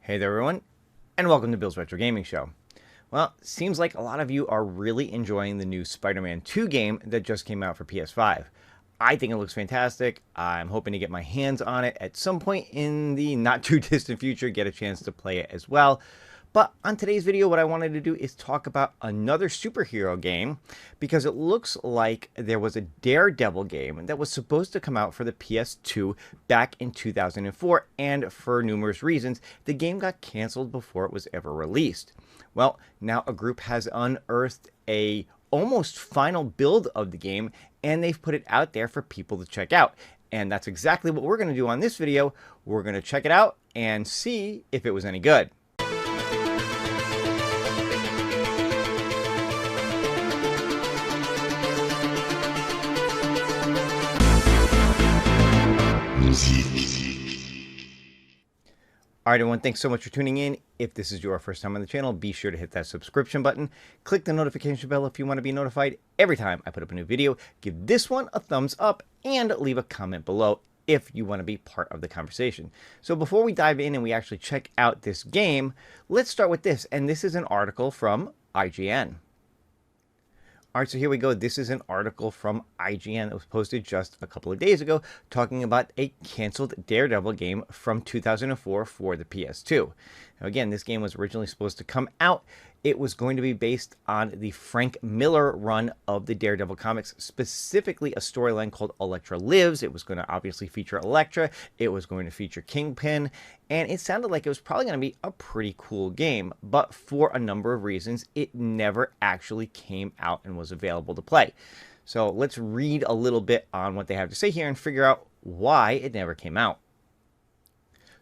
Hey there everyone, and welcome to Bill's Retro Gaming Show. Well, seems like a lot of you are really enjoying the new Spider-Man 2 game that just came out for PS5. I think it looks fantastic. I'm hoping to get my hands on it at some point in the not too distant future, get a chance to play it as well. But on today's video, what I wanted to do is talk about another superhero game, because it looks like there was a Daredevil game that was supposed to come out for the PS2 back in 2004, and for numerous reasons, the game got canceled before it was ever released. Well, now a group has unearthed a almost final build of the game, and they've put it out there for people to check out. And that's exactly what we're going to do on this video. We're going to check it out and see if it was any good. Alright everyone, thanks so much for tuning in. If this is your first time on the channel, be sure to hit that subscription button. Click the notification bell if you want to be notified every time I put up a new video. Give this one a thumbs up and leave a comment below if you want to be part of the conversation. So before we dive in and we actually check out this game, let's start with this. And this is an article from IGN. Alright, so here we go. This is an article from IGN that was posted just a couple of days ago talking about a canceled Daredevil game from 2004 for the PS2. Now again, this game was originally supposed to come out. It was going to be based on the Frank Miller run of the Daredevil comics, specifically a storyline called Elektra Lives. It was going to obviously feature Elektra. It was going to feature Kingpin. And it sounded like it was probably going to be a pretty cool game. But for a number of reasons, it never actually came out and was available to play. So let's read a little bit on what they have to say here and figure out why it never came out.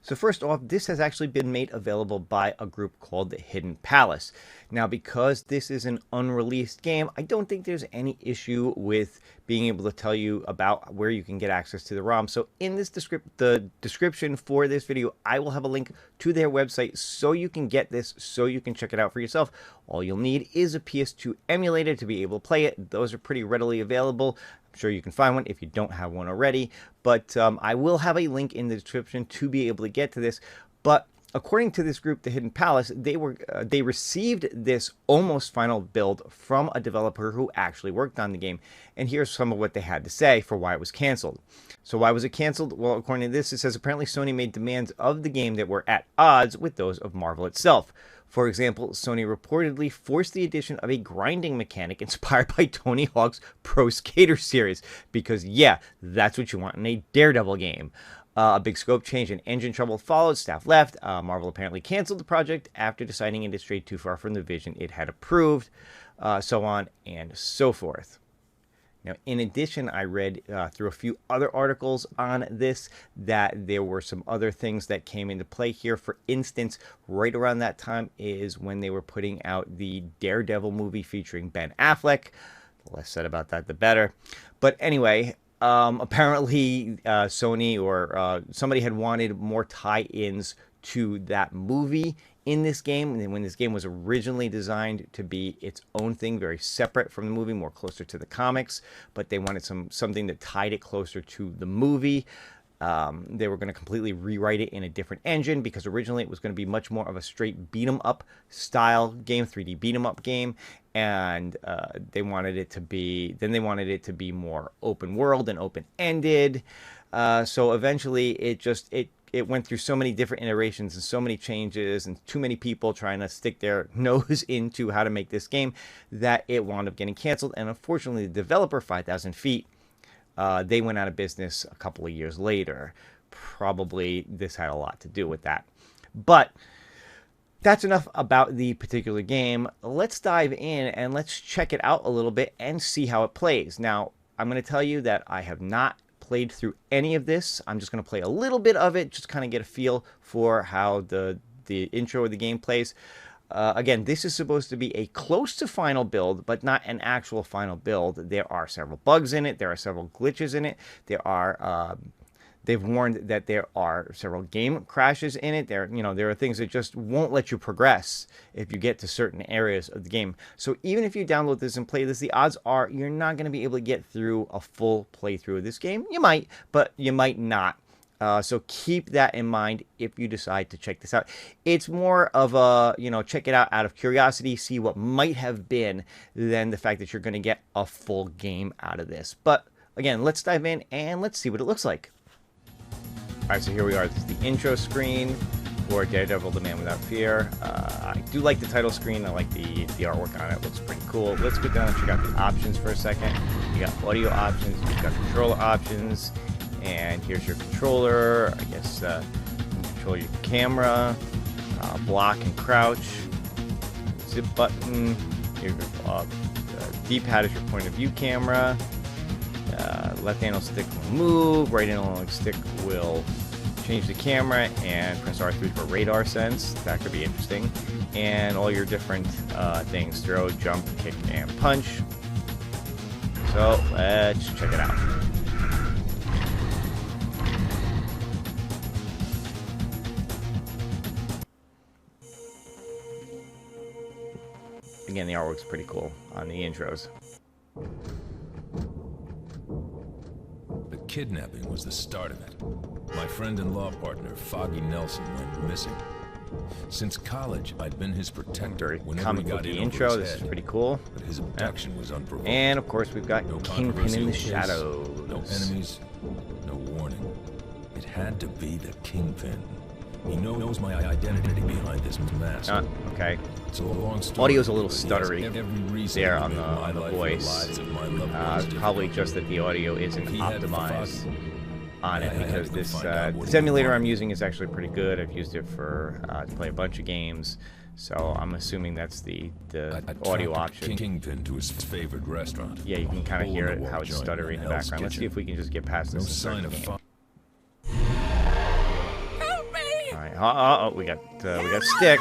So first off, this has actually been made available by a group called the Hidden Palace. Now, because this is an unreleased game, I don't think there's any issue with being able to tell you about where you can get access to the ROM. So in this the description for this video, I will have a link to their website so you can get this, so you can check it out for yourself. All you'll need is a PS2 emulator to be able to play it. Those are pretty readily available. I'm sure you can find one if you don't have one already, but I will have a link in the description to be able to get to this. But according to this group, the Hidden Palace, they received this almost final build from a developer who actually worked on the game, and here's some of what they had to say for why it was canceled. So why was it canceled? Well, according to this, it says apparently Sony made demands of the game that were at odds with those of Marvel itself. For example, Sony reportedly forced the addition of a grinding mechanic inspired by Tony Hawk's Pro Skater series, because yeah, that's what you want in a Daredevil game. A big scope change and engine trouble followed, staff left. Marvel apparently canceled the project after deciding it strayed too far from the vision it had approved, so on and so forth. Now, in addition, I read through a few other articles on this that there were some other things that came into play here. For instance, right around that time is when they were putting out the Daredevil movie featuring Ben Affleck. The less said about that, the better. But anyway, apparently Sony or somebody had wanted more tie-ins to that movie in this game, and when this game was originally designed to be its own thing, very separate from the movie, more closer to the comics, but they wanted something that tied it closer to the movie. They were going to completely rewrite it in a different engine, because originally it was going to be much more of a straight beat-em-up style game, 3D beat-em-up game, and they wanted it to be more open world and open-ended. So eventually it went through so many different iterations and so many changes and too many people trying to stick their nose into how to make this game that it wound up getting canceled. And unfortunately, the developer, 5,000 Feet, they went out of business a couple of years later. Probably this had a lot to do with that. But that's enough about the particular game. Let's dive in and let's check it out a little bit and see how it plays. Now, I'm going to tell you that I have not played through any of this. I'm just going to play a little bit of it, just kind of get a feel for how the intro of the game plays. Again, this is supposed to be a close to final build, but not an actual final build. There are several bugs in it. There are several glitches in it. There are they've warned that there are several game crashes in it. There are things that just won't let you progress if you get to certain areas of the game. So even if you download this and play this, the odds are you're not going to be able to get through a full playthrough of this game. You might, but you might not. So keep that in mind if you decide to check this out. It's more of a, check it out of curiosity, see what might have been, than the fact that you're going to get a full game out of this. But again, let's dive in and let's see what it looks like. All right, so here we are. This is the intro screen for Daredevil, The Man Without Fear. I do like the title screen. I like the artwork on it. It looks pretty cool. Let's go down and check out the options for a second. You got audio options, you've got controller options, and here's your controller. I guess you can control your camera, block and crouch, zip button. Your D-pad is your point of view camera. Left analog stick will move. Right analog stick will change the camera, and press R3 for radar sense. That could be interesting. And all your different things: throw, jump, kick, and punch. So let's check it out. Again, the artwork's pretty cool on the intros. The kidnapping was the start of it. My friend and law partner, Foggy Nelson, went missing. Since college, I'd been his protector whenever he got in over intro. his This head. is pretty cool. But his abduction was unprovoked. And of course, we've got No Kingpin in the controversial case, shadows. no enemies, no warning. It had to be the Kingpin. He knows my identity behind this mask. Okay. It's a long story. Audio's a little but he has stuttery every reason there to on make my the life and voice. lives of my loved ones Probably difficult. just that the audio isn't He had optimized on it, I had because to this find out what this he emulator I'm wanted. using is actually pretty good. I've used it for to play a bunch of games, so I'm assuming that's the I audio tracked option. Kingpin to his favorite restaurant. Yeah, you can kind of hear it, Hole-in-the-wall how it's joint stuttery in the Hell's background. Let's see Kitchen. if we can just get past No this and start sign the of game. fun. Help me! All right, we got Stick.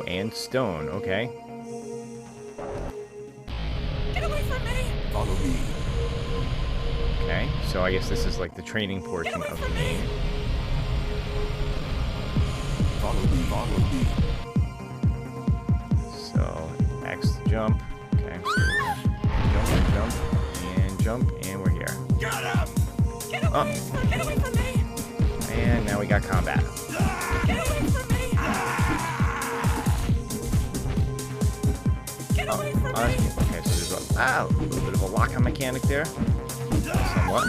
And Stone. Okay. Get away from me! Follow me. Okay. So I guess this is like the training portion of the game. Follow me. Follow me. So X to jump. Okay. Jump, and jump, and we're here. Get him! Get away! Get away from me! And now we got combat. Get away from me! Get away from me! Okay, so there's a little bit of a lock-on mechanic there. Somewhat.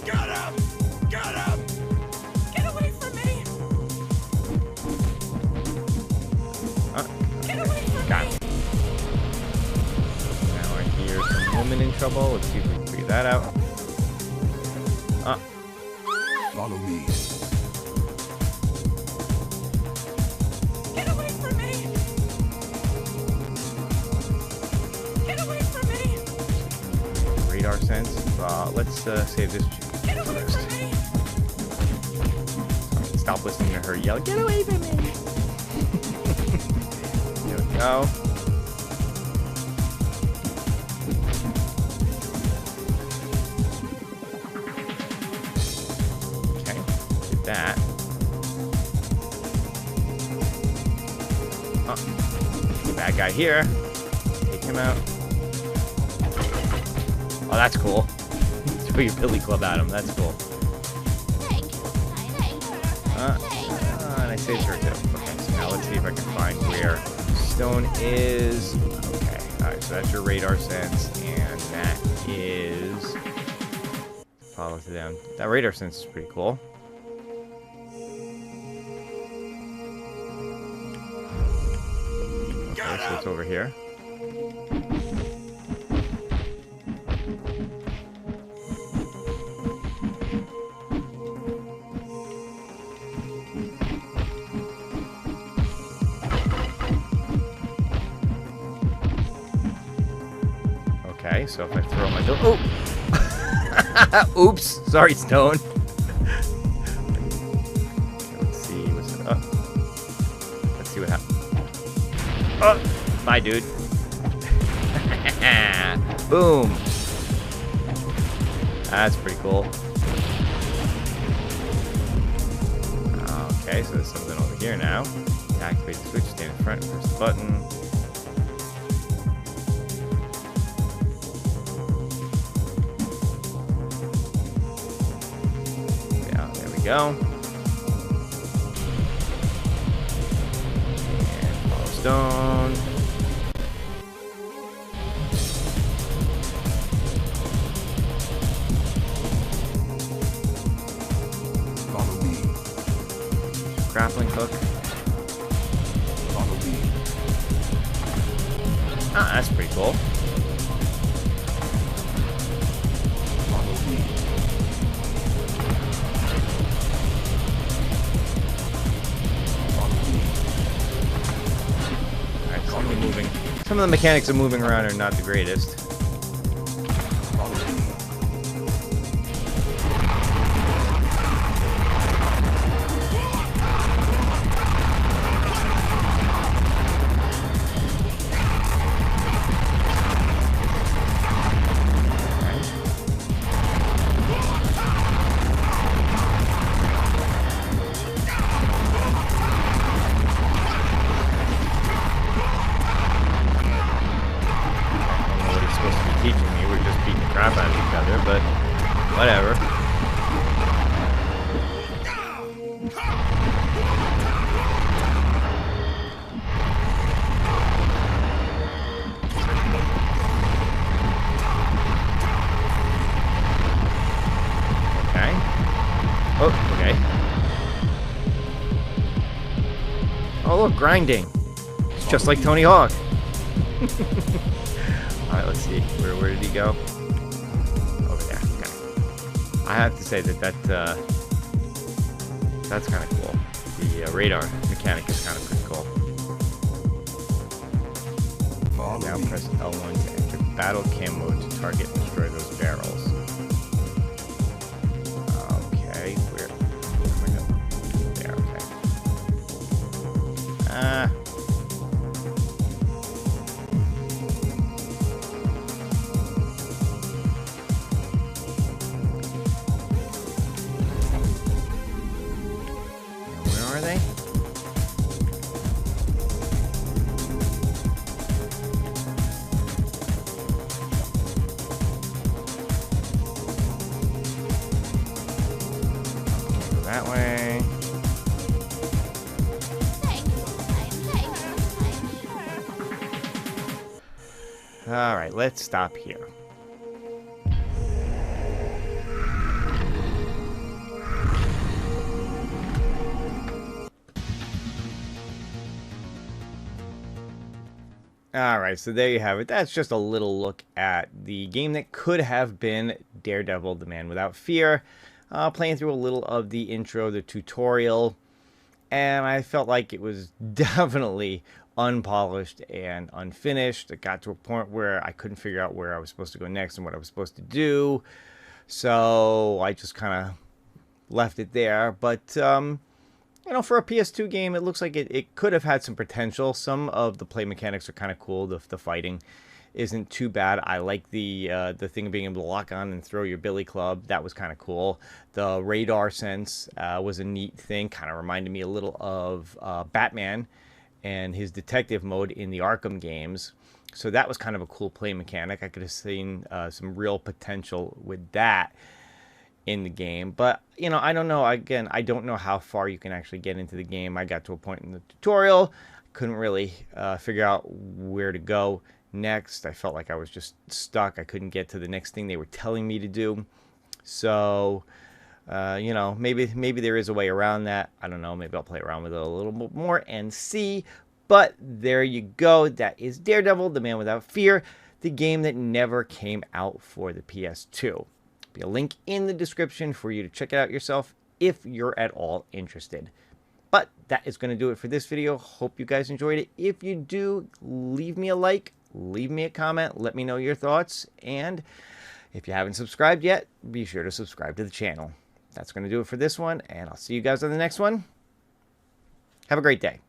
Get him! Get him! Get away from me! Get away from Got me! it. Now I hear some woman in trouble. Let's see if we can figure that out. Follow me. Get away from me! Get away from me! Radar sense. Let's save this Get away first. from me! Stop listening to her yell, "Get away from me!" There we go. Okay, did that. Bad guy here. Take him out. Oh, that's cool. Throw your billy club at him. That's cool. And I saved her too. Okay, so now let's see if I can find where Stone is. Okay, alright, so that's your radar sense, and that is... Follow to them. That radar sense is pretty cool. Okay, so it's over here. Okay, so if I throw my bill... Oh! Oops! Sorry, Stone. Okay, let's see what's it up. Let's see what happens. Oh! Bye, dude. Boom! That's pretty cool. Okay, so there's something over here now. To activate the switch, stand in front and press the button. Yeah, there we go. And follow stone. Follow me. Grappling hook. Follow me. Ah, that's pretty cool. Follow me. Follow me. Alright, some of the mechanics of moving around are not the greatest. Follow me. Teaching me, we're just beating the crap out of each other, but whatever. Okay. Oh, okay. Oh, look, grinding. It's just like Tony Hawk. Alright, let's see. Where did he go? Over there. Okay. I have to say that that's kind of cool. The radar mechanic is kind of pretty cool. Follow Now me. press L1 to enter battle cam mode to target and destroy those barrels. Okay, where am I going? There, okay. Where are they? Go that way. All right, let's stop here. Alright, so there you have it. That's just a little look at the game that could have been Daredevil, the Man Without Fear. Playing through a little of the intro, the tutorial, and I felt like it was definitely unpolished and unfinished. It got to a point where I couldn't figure out where I was supposed to go next and what I was supposed to do. So I just kind of left it there. But you know, for a PS2 game, it looks like it could have had some potential. Some of the play mechanics are kind of cool. The fighting isn't too bad. I like the thing of being able to lock on and throw your billy club. That was kind of cool. The radar sense was a neat thing. Kind of reminded me a little of Batman and his detective mode in the Arkham games. So that was kind of a cool play mechanic. I could have seen some real potential with that in the game, but you know, I don't know. Again, I don't know how far you can actually get into the game. I got to a point in the tutorial, couldn't really figure out where to go next. I felt like I was just stuck. I couldn't get to the next thing they were telling me to do. So you know, maybe there is a way around that. I don't know. Maybe I'll play around with it a little bit more and see. But there you go. That is Daredevil, the Man Without Fear, the game that never came out for the PS2. A link in the description for you to check it out yourself if you're at all interested. But that is going to do it for this video. Hope you guys enjoyed it. If you do, leave me a like, leave me a comment, let me know your thoughts, and if you haven't subscribed yet, be sure to subscribe to the channel. That's going to do it for this one, and I'll see you guys on the next one. Have a great day.